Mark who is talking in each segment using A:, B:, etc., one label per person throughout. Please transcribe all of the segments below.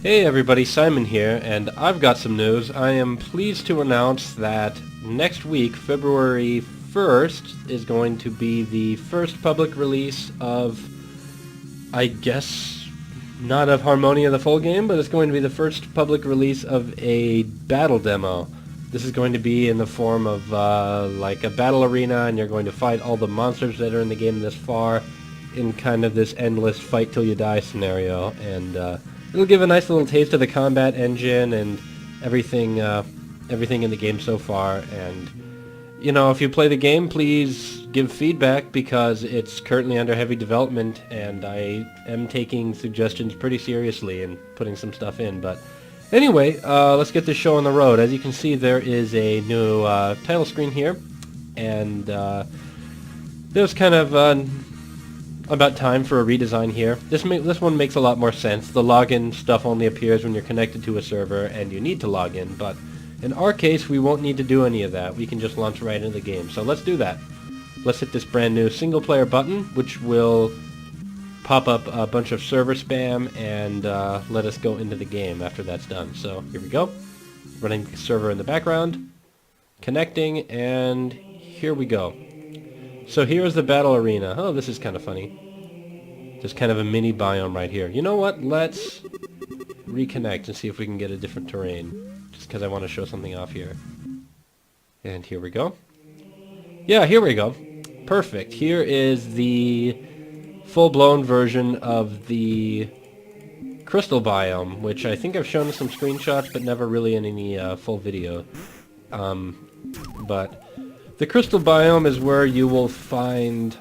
A: Hey everybody, Simon here, and I've got some news. I am pleased to announce that next week, February 1st, is going to be the first public release of, I guess, not of Harmonia the full game, but it's going to be the first public release of a battle demo. This is going to be in the form of like a battle arena, and you're going to fight all the monsters that are in the game this far in kind of this endless fight till you die scenario, and it'll give a nice little taste of the combat engine and everything in the game so far. And you know, if you play the game, please give feedback because it's currently under heavy development, and I am taking suggestions pretty seriously and putting some stuff in. But anyway, let's get this show on the road. As you can see, there is a new title screen here, and there's kind of about time for a redesign here. This one makes a lot more sense. The login stuff only appears when you're connected to a server and you need to log in, but in our case we won't need to do any of that. We can just launch right into the game. So let's do that. Let's hit this brand new single player button, which will pop up a bunch of server spam and let us go into the game after that's done. So here we go. Running the server in the background, connecting, and here we go. So here's the battle arena. Oh, this is kind of funny. There's kind of a mini biome right here. You know what? Let's reconnect and see if we can get a different terrain. Just because I want to show something off here. And here we go. Yeah, here we go. Perfect. Here is the full-blown version of the crystal biome, which I think I've shown some screenshots, but never really in any full video. But the crystal biome is where you will find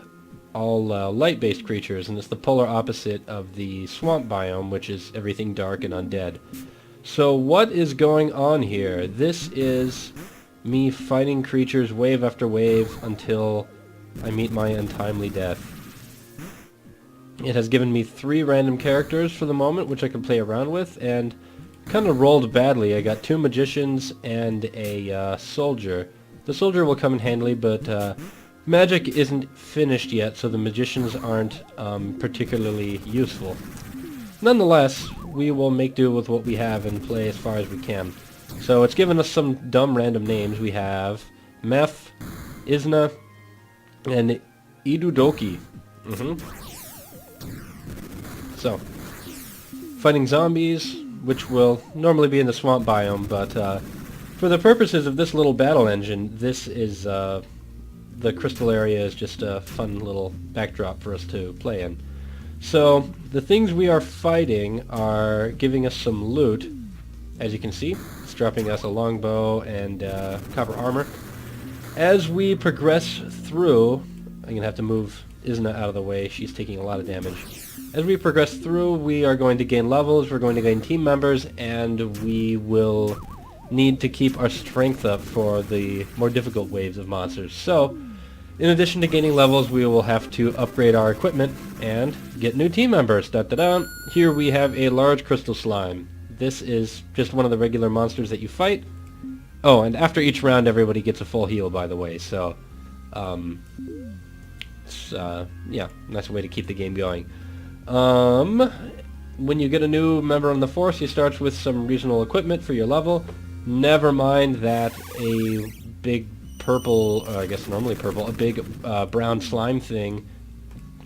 A: all light-based creatures, and it's the polar opposite of the swamp biome, which is everything dark and undead. So what is going on here? This is me fighting creatures wave after wave until I meet my untimely death. It has given me 3 random characters for the moment, which I can play around with, and kind of rolled badly. I got 2 magicians and a soldier. The soldier will come in handy, but magic isn't finished yet, so the magicians aren't particularly useful. Nonetheless, we will make do with what we have and play as far as we can. So it's given us some dumb random names. We have Meph, Isna, and Idudoki. So, fighting zombies, which will normally be in the swamp biome, but for the purposes of this little battle engine, this is, the crystal area is just a fun little backdrop for us to play in. So, the things we are fighting are giving us some loot. As you can see, it's dropping us a longbow and copper armor. As we progress through, I'm going to have to move Isna out of the way, she's taking a lot of damage. As we progress through, we are going to gain levels, we're going to gain team members, and we will need to keep our strength up for the more difficult waves of monsters. So, in addition to gaining levels, we will have to upgrade our equipment and get new team members. Da-da-da! Here we have a large crystal slime. This is just one of the regular monsters that you fight. Oh, and after each round, everybody gets a full heal, by the way, so yeah, nice way to keep the game going. When you get a new member on the force, you start with some reasonable equipment for your level. Never mind that a big purple, I guess normally purple, a big brown slime thing.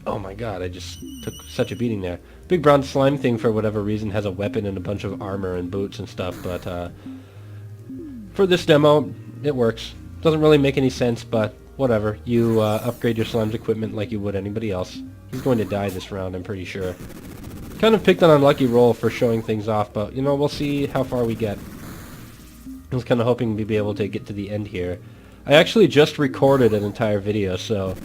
A: Oh my god, I just took such a beating there. Big brown slime thing, for whatever reason, has a weapon and a bunch of armor and boots and stuff, but for this demo, it works. Doesn't really make any sense, but whatever. You upgrade your slime's equipment like you would anybody else. He's going to die this round, I'm pretty sure. Kind of picked an unlucky roll for showing things off, but, you know, we'll see how far we get. I was kind of hoping we'd be able to get to the end here. I actually just recorded an entire video, so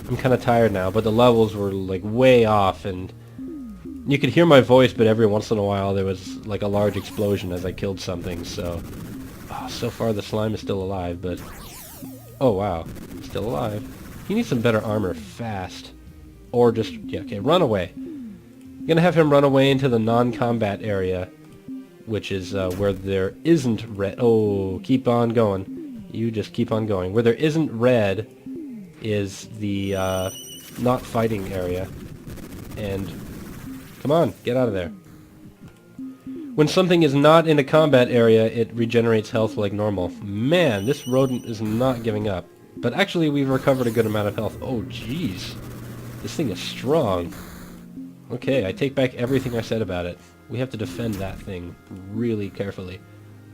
A: I'm kind of tired now, but the levels were, like, way off, and you could hear my voice, but every once in a while there was, like, a large explosion as I killed something, so... Oh, so far the slime is still alive, but... Oh, wow. Still alive. He needs some better armor fast. Or just... Yeah, okay, run away. I'm gonna have him run away into the non-combat area, which is where there isn't red. Oh, keep on going. You just keep on going. Where there isn't red is the not fighting area. And come on, get out of there. When something is not in a combat area, it regenerates health like normal. Man, this rodent is not giving up. But actually, we've recovered a good amount of health. Oh, jeez. This thing is strong. Okay, I take back everything I said about it. We have to defend that thing really carefully.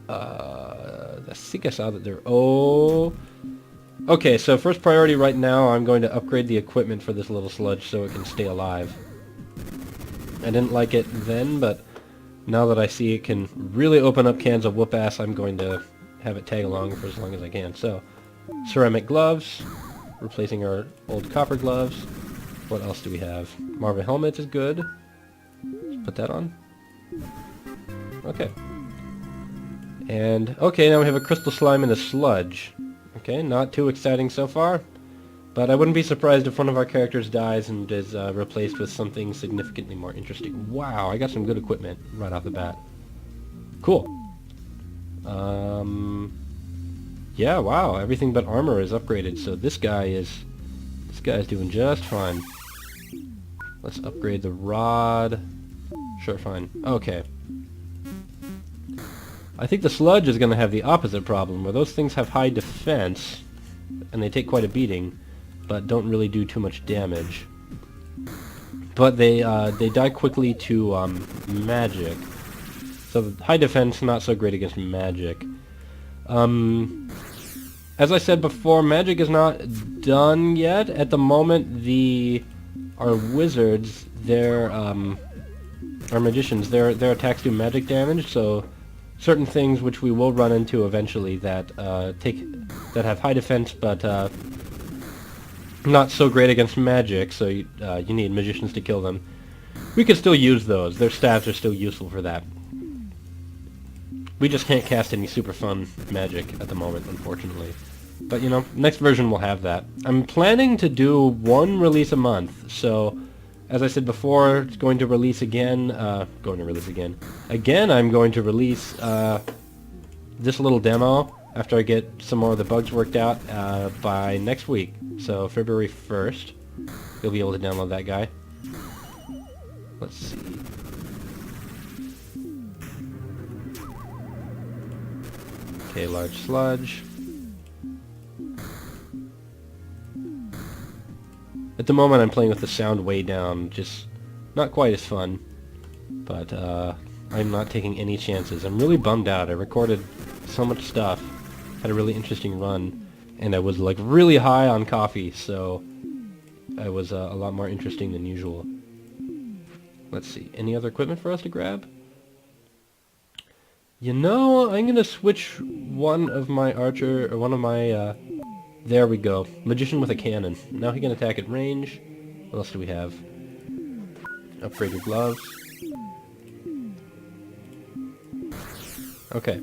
A: I think I saw that there... Oh... Okay, so first priority right now, I'm going to upgrade the equipment for this little sludge so it can stay alive. I didn't like it then, but now that I see it can really open up cans of whoop-ass, I'm going to have it tag along for as long as I can. So, ceramic gloves, replacing our old copper gloves. What else do we have? Marva helmet is good. Let's put that on. Okay. And, okay, now we have a crystal slime and a sludge. Okay, not too exciting so far. But I wouldn't be surprised if one of our characters dies and is replaced with something significantly more interesting. Wow, I got some good equipment right off the bat. Cool. Yeah, wow, everything but armor is upgraded, so this guy's doing just fine. Let's upgrade the rod. Sure, fine. Okay. I think the sludge is going to have the opposite problem, where those things have high defense, and they take quite a beating, but don't really do too much damage. But they die quickly to magic. So high defense, not so great against magic. As I said before, magic is not done yet. At the moment, our wizards, our magicians, their attacks do magic damage, so certain things which we will run into eventually that have high defense but not so great against magic, so you need magicians to kill them. We can still use those. Their staves are still useful for that. We just can't cast any super fun magic at the moment, unfortunately. But, you know, next version will have that. I'm planning to do one release a month, so as I said before, it's going to release again. Again, I'm going to release this little demo after I get some more of the bugs worked out by next week. So February 1st, you'll be able to download that guy. Let's see. Okay, large sludge. At the moment I'm playing with the sound way down, just not quite as fun, but I'm not taking any chances. I'm really bummed out. I recorded so much stuff, had a really interesting run, and I was like really high on coffee, so I was a lot more interesting than usual. Let's see, any other equipment for us to grab? You know, I'm gonna switch one of my there we go. Magician with a cannon. Now he can attack at range. What else do we have? Upgrade your gloves. Okay.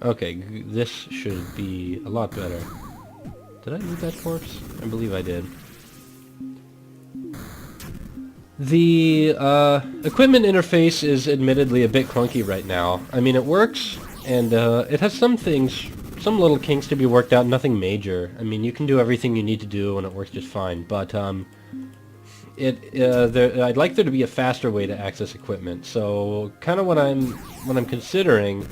A: Okay, this should be a lot better. Did I loot that corpse? I believe I did. The equipment interface is admittedly a bit clunky right now. I mean, it works, and it has some things, some little kinks to be worked out, nothing major. I mean, you can do everything you need to do and it works just fine, but I'd like there to be a faster way to access equipment. So kind of what I'm considering,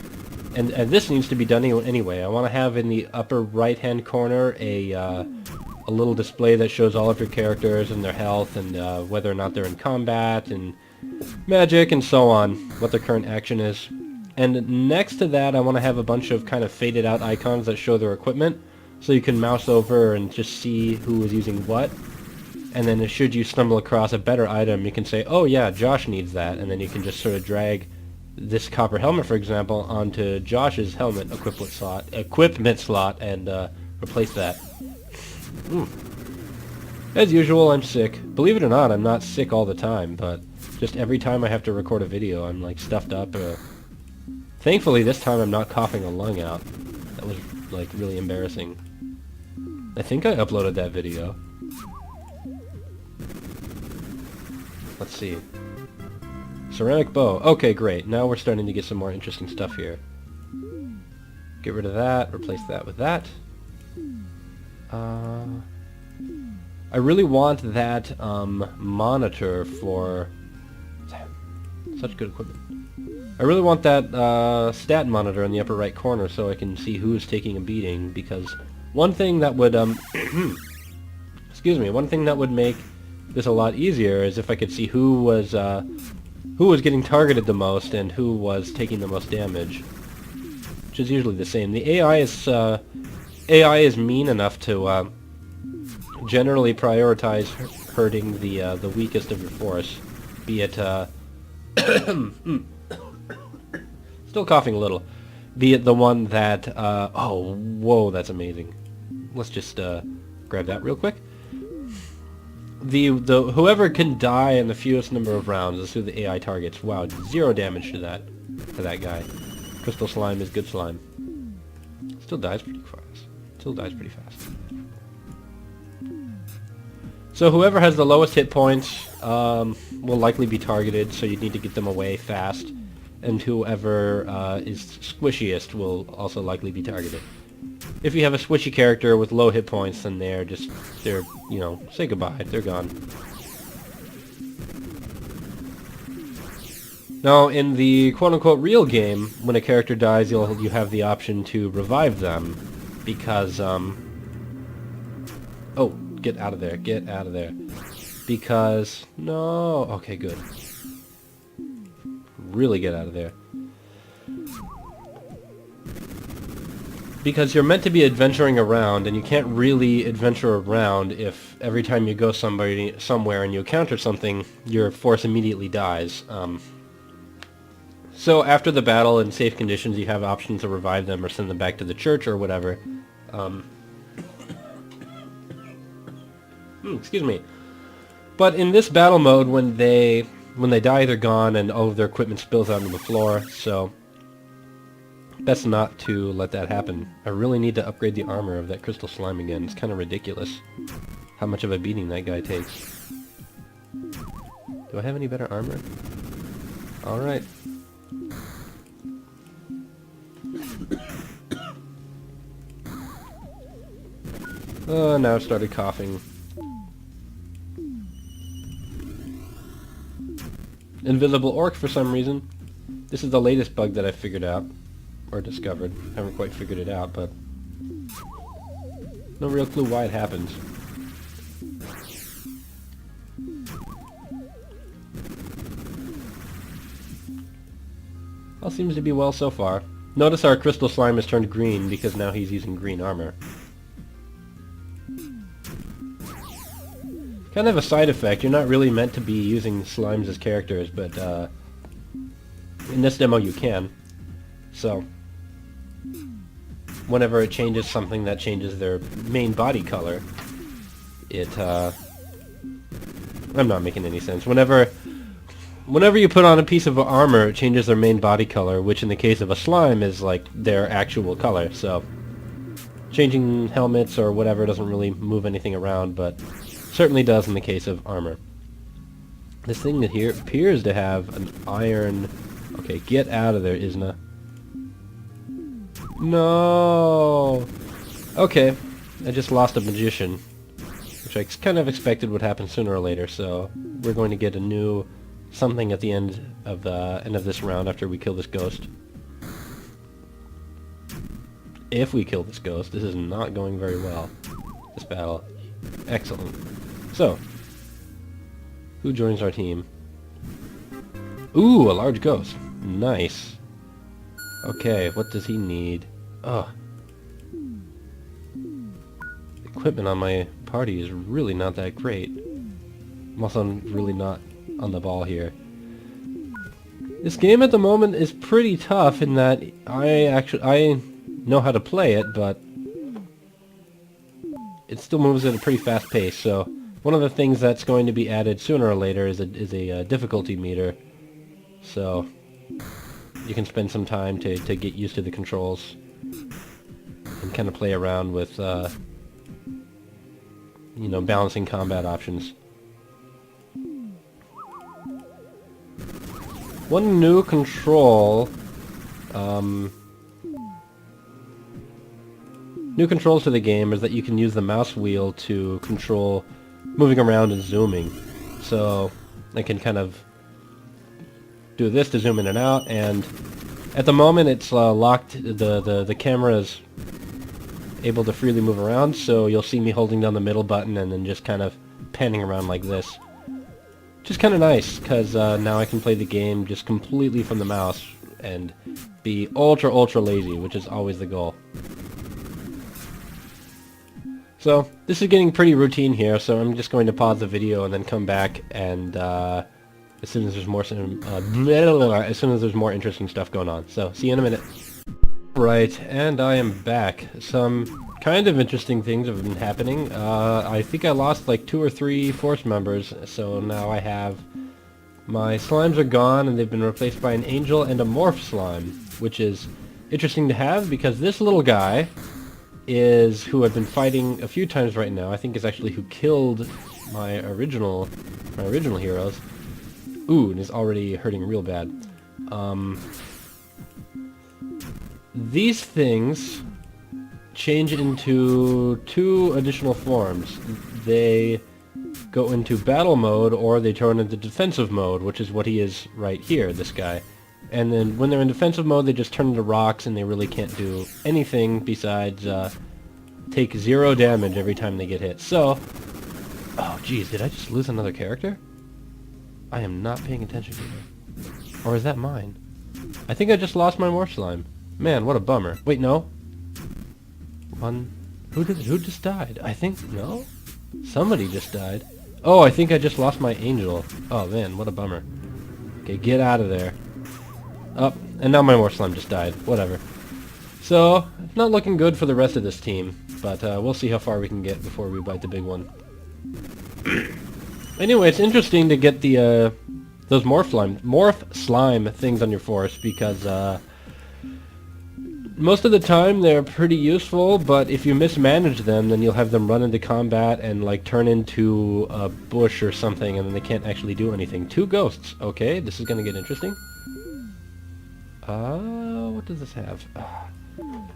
A: and this needs to be done anyway, I want to have in the upper right hand corner a little display that shows all of your characters and their health and whether or not they're in combat and magic and so on, what their current action is. And next to that, I want to have a bunch of kind of faded out icons that show their equipment, so you can mouse over and just see who is using what. And then should you stumble across a better item, you can say, oh yeah, Josh needs that, and then you can just sort of drag this copper helmet, for example, onto Josh's helmet equipment slot and replace that. As usual, I'm sick. Believe it or not, I'm not sick all the time, but just every time I have to record a video, I'm like stuffed up. Thankfully, this time I'm not coughing a lung out. That was like really embarrassing. I think I uploaded that video. Let's see. Ceramic bow. Okay, great. Now we're starting to get some more interesting stuff here. Get rid of that, replace that with that. I really want that monitor for... Such good equipment. I really want that stat monitor in the upper right corner so I can see who's taking a beating, because one thing that would excuse me, one thing that would make this a lot easier is if I could see who was getting targeted the most and who was taking the most damage, which is usually the same. The AI is mean enough to generally prioritize hurting the weakest of your force, be it still coughing a little, be it the one that oh, whoa, that's amazing. Let's just grab that real quick. The whoever can die in the fewest number of rounds is who the AI targets. Wow, 0 damage to that guy. Crystal slime is good slime. Still dies pretty fast. Still dies pretty fast. So whoever has the lowest hit points will likely be targeted, so you need to get them away fast. And whoever is squishiest will also likely be targeted. If you have a squishy character with low hit points, then they're, you know, say goodbye. They're gone. Now, in the quote-unquote real game, when a character dies, you have the option to revive them, because, oh, get out of there, get out of there. Because, no, okay, good. Really get out of there. Because you're meant to be adventuring around, and you can't really adventure around if every time you go somewhere and you encounter something, your force immediately dies. So after the battle in safe conditions, you have options to revive them or send them back to the church or whatever. Excuse me. But in this battle mode, when they die, they're gone, and all of their equipment spills out onto the floor, so best not to let that happen. I really need to upgrade the armor of that crystal slime again. It's kind of ridiculous how much of a beating that guy takes. Do I have any better armor? Alright. Oh, now I've started coughing. Invisible orc for some reason. This is the latest bug that I figured out. Or discovered. Haven't quite figured it out, but no real clue why it happens. All seems to be well so far. Notice our crystal slime has turned green because now he's using green armor. Kind of a side effect. You're not really meant to be using slimes as characters, but in this demo you can. So whenever it changes something that changes their main body color, I'm not making any sense. Whenever you put on a piece of armor, it changes their main body color, which in the case of a slime is like their actual color. So changing helmets or whatever doesn't really move anything around, but certainly does in the case of armor. This thing here appears to have an iron... Okay, get out of there, Isna. No! Okay, I just lost a magician, which I kind of expected would happen sooner or later, so we're going to get a new something at the end of this round after we kill this ghost. If we kill this ghost. This is not going very well, this battle. Excellent. So, who joins our team? Ooh, a large ghost. Nice. Okay, what does he need? Ugh. Equipment on my party is really not that great. I'm also really not on the ball here. This game at the moment is pretty tough in that I know how to play it, but it still moves at a pretty fast pace, so one of the things that's going to be added sooner or later is a difficulty meter. So you can spend some time to get used to the controls and kind of play around with you know, balancing combat options. One new control, new controls to the game is that you can use the mouse wheel to control moving around and zooming. So I can kind of do this to zoom in and out, and at the moment it's locked. The camera is able to freely move around, so you'll see me holding down the middle button and then just kind of panning around like this. Which is kind of nice, because now I can play the game just completely from the mouse and be ultra lazy, which is always the goal. So this is getting pretty routine here, so I'm just going to pause the video and then come back and as soon as there's more interesting stuff going on. So see you in a minute. Right, and I am back. Some kind of interesting things have been happening. I think I lost like 2 or 3 force members, so now I have... My slimes are gone and they've been replaced by an angel and a morph slime, which is interesting to have because this little guy is who I've been fighting a few times right now. I think is actually who killed my original heroes. Ooh, and is already hurting real bad. These things change into 2 additional forms. They go into battle mode, or they turn into defensive mode, which is what he is right here, this guy. And then when they're in defensive mode, they just turn into rocks, and they really can't do anything besides take 0 damage every time they get hit. So, oh geez, did I just lose another character? I am not paying attention here. Or is that mine? I think I just lost my morph slime. Man, what a bummer. Wait, no. Who just died? I think, no? Somebody just died. Oh, I think I just lost my angel. Oh man, what a bummer. Okay, get out of there. Oh, and now my morph slime just died. Whatever. So, not looking good for the rest of this team, but we'll see how far we can get before we bite the big one. Anyway, it's interesting to get the those morph slime things on your force because most of the time they're pretty useful, but if you mismanage them, then you'll have them run into combat and like turn into a bush or something, and then they can't actually do anything. 2 ghosts. Okay, this is gonna get interesting. What does this have?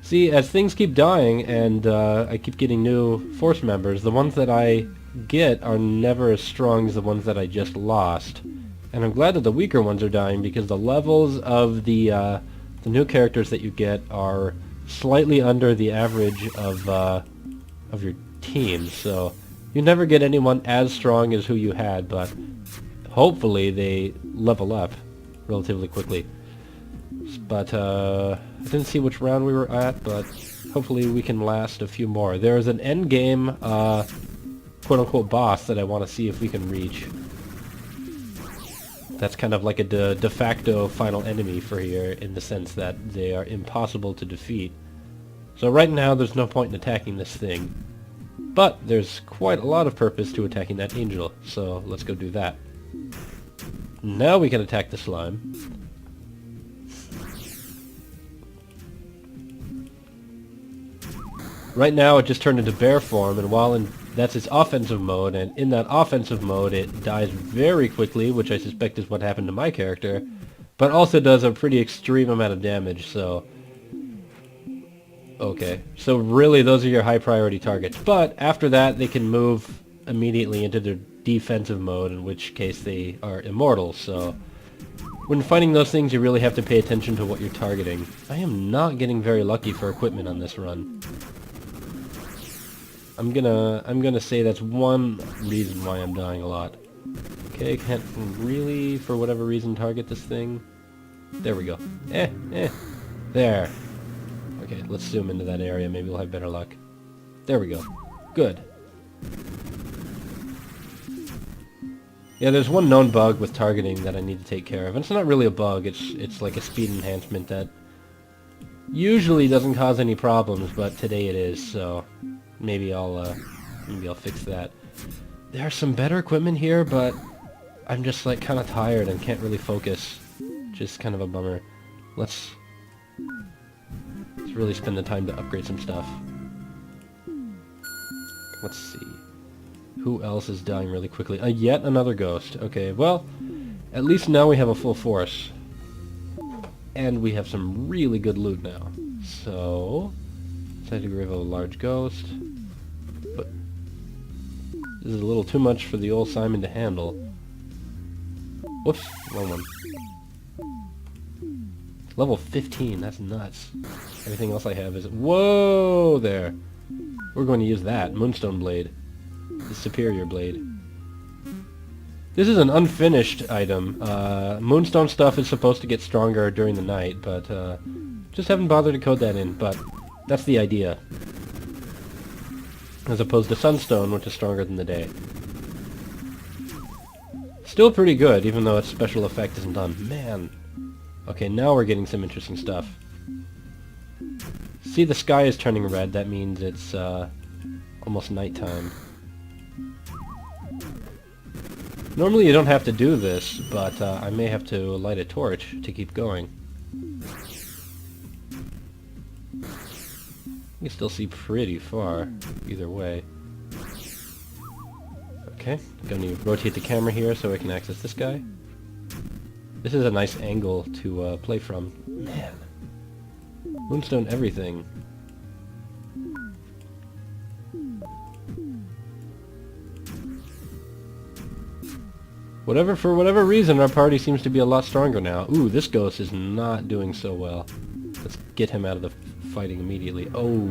A: See, as things keep dying and I keep getting new force members, the ones that I get are never as strong as the ones that I just lost. And I'm glad that the weaker ones are dying because the levels of the new characters that you get are slightly under the average of your team, so you never get anyone as strong as who you had, but hopefully they level up relatively quickly. But I didn't see which round we were at, but hopefully we can last a few more. There is an end game quote-unquote boss that I want to see if we can reach. That's kind of like a de facto final enemy for here, in the sense that they are impossible to defeat. So right now there's no point in attacking this thing. But there's quite a lot of purpose to attacking that angel, so let's go do that. Now we can attack the slime. Right now it just turned into bear form, and that's its offensive mode, and in that offensive mode it dies very quickly, which I suspect is what happened to my character, but also does a pretty extreme amount of damage, so... Okay, so really those are your high priority targets, but after that they can move immediately into their defensive mode, in which case they are immortal, so... When fighting those things you really have to pay attention to what you're targeting. I am not getting very lucky for equipment on this run. I'm gonna say that's one reason why I'm dying a lot. Okay, can't really, for whatever reason, target this thing. There we go. There. Okay, let's zoom into that area. Maybe we'll have better luck. There we go. Good. Yeah, there's one known bug with targeting that I need to take care of. And it's not really a bug. It's like a speed enhancement that usually doesn't cause any problems, but today it is. So. Maybe I'll fix that. There's some better equipment here, but I'm just like kind of tired and can't really focus. Just kind of a bummer. Let's really spend the time to upgrade some stuff. Let's see. Who else is dying really quickly? Yet another ghost. Okay, well, at least now we have a full force. And we have some really good loot now. So... Degree of a large ghost. But This is a little too much for the old Simon to handle. Whoops, wrong one. Level 15, that's nuts. Everything else I have is... Whoa there! We're going to use that, Moonstone Blade. The superior blade. This is an unfinished item. Moonstone stuff is supposed to get stronger during the night, but just haven't bothered to code that in, but that's the idea. As opposed to Sunstone, which is stronger than the day. Still pretty good, even though its special effect isn't done. Man! Okay, now we're getting some interesting stuff. See, the sky is turning red. That means it's almost nighttime. Normally you don't have to do this, but I may have to light a torch to keep going. You can still see pretty far, either way. Okay, I'm going to rotate the camera here so I can access this guy. This is a nice angle to play from. Man, Moonstone everything. For whatever reason, our party seems to be a lot stronger now. Ooh, this ghost is not doing so well. Let's get him out of the fighting immediately. Oh.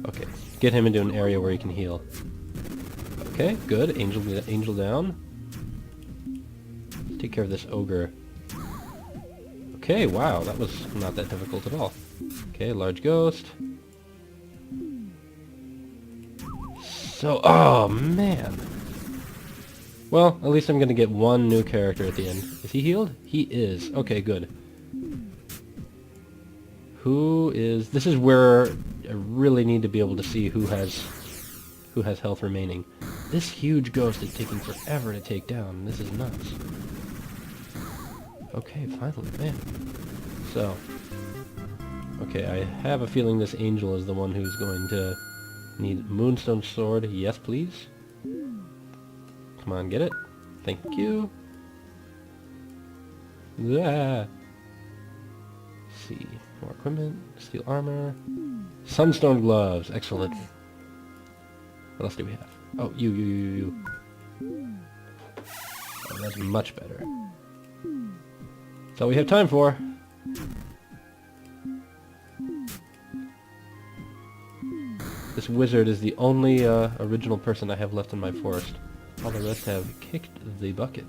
A: Okay, get him into an area where he can heal. Okay, good. Angel down. Let's take care of this ogre. Okay, wow, that was not that difficult at all. Okay, large ghost. So, oh man. Well, at least I'm gonna get one new character at the end. Is he healed? He is. Okay, good. Who is... This is where I really need to be able to see who has health remaining. This huge ghost is taking forever to take down. This is nuts. Okay, finally, man. So, okay, I have a feeling this angel is the one who's going to need Moonstone Sword. Yes, please. Come on, get it. Thank you. Yeah. See, more equipment, steel armor, sunstone gloves. Excellent. What else do we have? Oh, you. Oh, that's much better. That's all we have time for. This wizard is the only original person I have left in my forest. All the rest have kicked the bucket.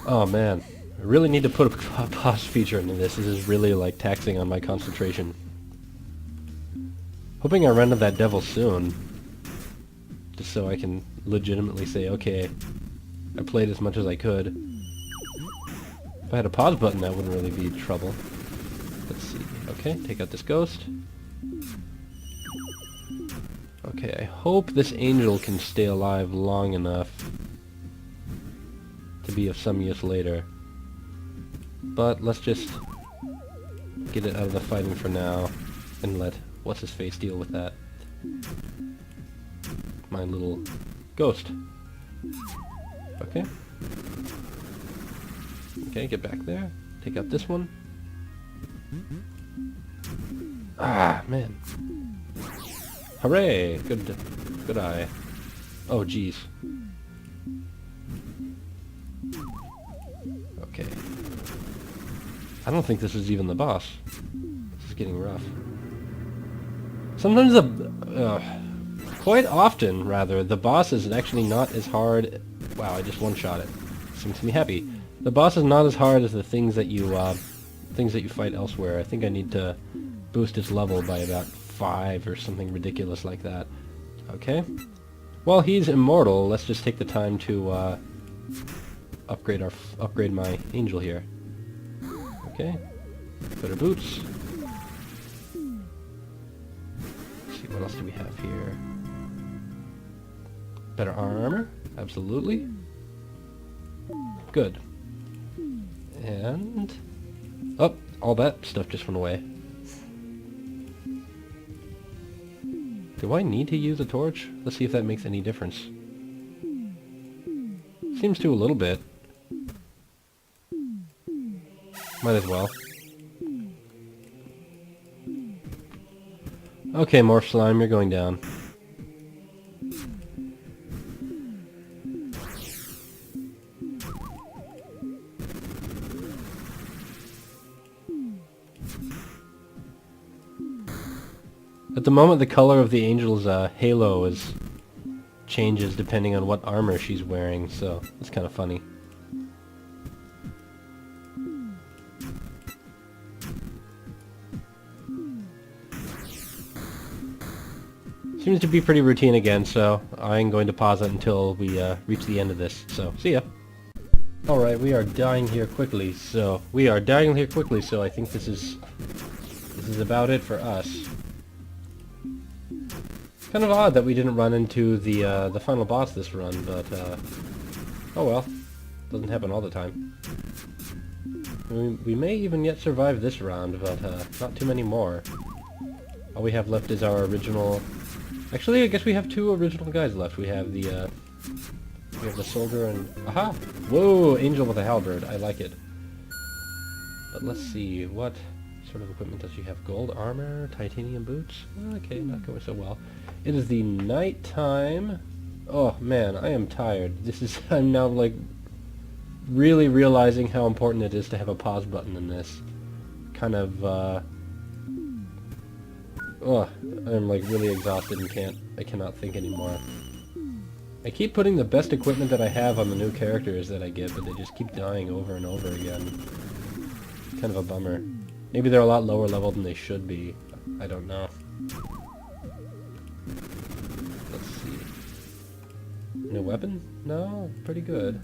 A: Oh man, I really need to put a pause feature into this. This is really like taxing on my concentration. Hoping I run into that devil soon. Just so I can legitimately say, okay, I played as much as I could. If I had a pause button, that wouldn't really be trouble. Let's see. Okay, take out this ghost. Okay, I hope this angel can stay alive long enough to be of some use later. But let's just get it out of the fighting for now and let what's-his-face deal with that. My little ghost. Okay. Okay, get back there. Take out this one. Ah, man. Hooray! Good eye. Oh, jeez. Okay. I don't think this is even the boss. This is getting rough. Sometimes quite often, rather, the boss is actually not as hard... Wow, I just one-shot it. This makes me happy. The boss is not as hard as the things that you fight elsewhere. I think I need to boost its level by about 5 or something ridiculous like that. Okay. While he's immortal, let's just take the time to upgrade my angel here. Okay. Better boots. Let's see, what else do we have here? Better armor. Absolutely. Good. And... oh, all that stuff just went away. Do I need to use a torch? Let's see if that makes any difference. Seems to a little bit. Might as well. Okay, Morph Slime, you're going down. At the moment, the color of the angel's halo changes depending on what armor she's wearing, so it's kind of funny. Seems to be pretty routine again, so I'm going to pause it until we reach the end of this. So, see ya. Alright, we are dying here quickly, so I think this is about it for us. Kind of odd that we didn't run into the final boss this run, but oh well, doesn't happen all the time. We may even yet survive this round, but not too many more. All we have left is our original. Actually, I guess we have two original guys left. We have the soldier and aha! Whoa, angel with a halberd. I like it. But let's see, what sort of equipment does she have? Gold armor, titanium boots. Okay, not going so well. It is the night time. Oh man, I am tired. I'm now like really realizing how important it is to have a pause button in this. Kind of I'm like really exhausted and I cannot think anymore. I keep putting the best equipment that I have on the new characters that I get, but they just keep dying over and over again. Kind of a bummer. Maybe they're a lot lower level than they should be. I don't know. Let's see. New weapon? No, pretty good.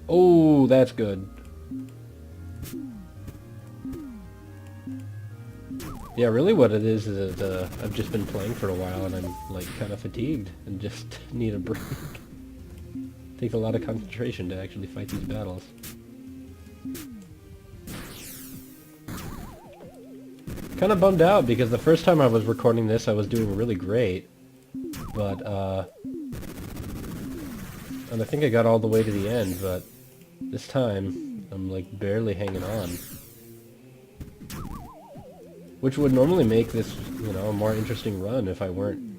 A: Oh, that's good. Yeah, really what it is that I've just been playing for a while and I'm like kind of fatigued and just need a break. Takes a lot of concentration to actually fight these battles. Kind of bummed out because the first time I was recording this I was doing really great, but and I think I got all the way to the end, but this time I'm like barely hanging on. Which would normally make this, you know, a more interesting run if I weren't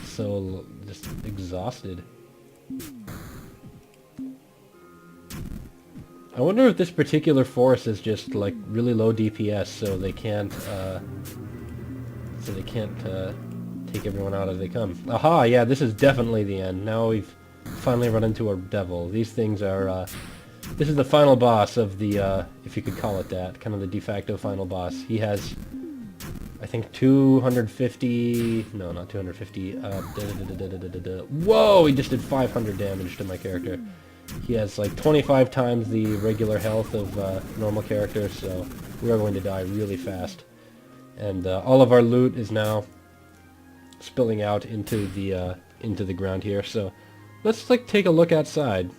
A: so just exhausted. I wonder if this particular force is just like really low DPS, so they can't take everyone out as they come. Aha! Yeah, this is definitely the end. Now we've finally run into a devil. These things are. This is the final boss of the, if you could call it that, kind of the de facto final boss. He has, I think, 250... No, not 250. Whoa! He just did 500 damage to my character. He has like 25 times the regular health of normal characters, so we are going to die really fast. And all of our loot is now spilling out into the ground here. So let's like take a look outside.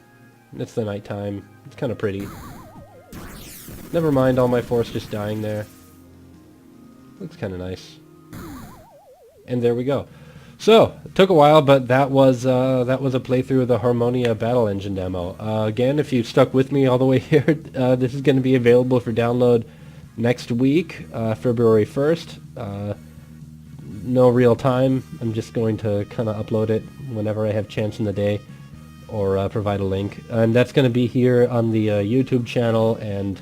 A: It's the nighttime. It's kind of pretty. Never mind all my force just dying there. Looks kind of nice. And there we go. So, it took a while, but that was a playthrough of the Harmonia Battle Engine demo. Again, if you stuck with me all the way here, this is going to be available for download next week, February 1st. No real time. I'm just going to kind of upload it whenever I have chance in the day, or provide a link. And that's going to be here on the YouTube channel, and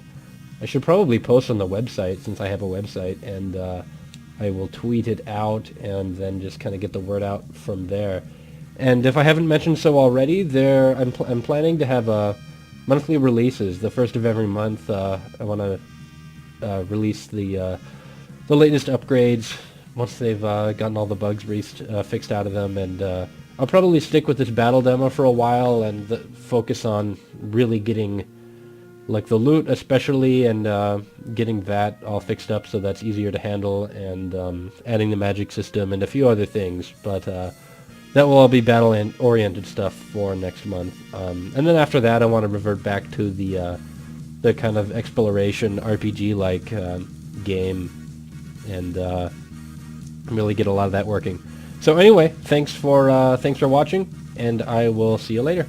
A: I should probably post on the website since I have a website, and I will tweet it out and then just kind of get the word out from there. And if I haven't mentioned so already, I'm planning to have monthly releases. The first of every month, I want to release the latest upgrades once they've gotten all the bugs fixed out of them, and I'll probably stick with this battle demo for a while and focus on really getting like the loot especially, and getting that all fixed up so that's easier to handle, and adding the magic system and a few other things. But that will all be battle-oriented stuff for next month. And then after that I want to revert back to the kind of exploration RPG-like game, and really get a lot of that working. So anyway, thanks for watching, and I will see you later.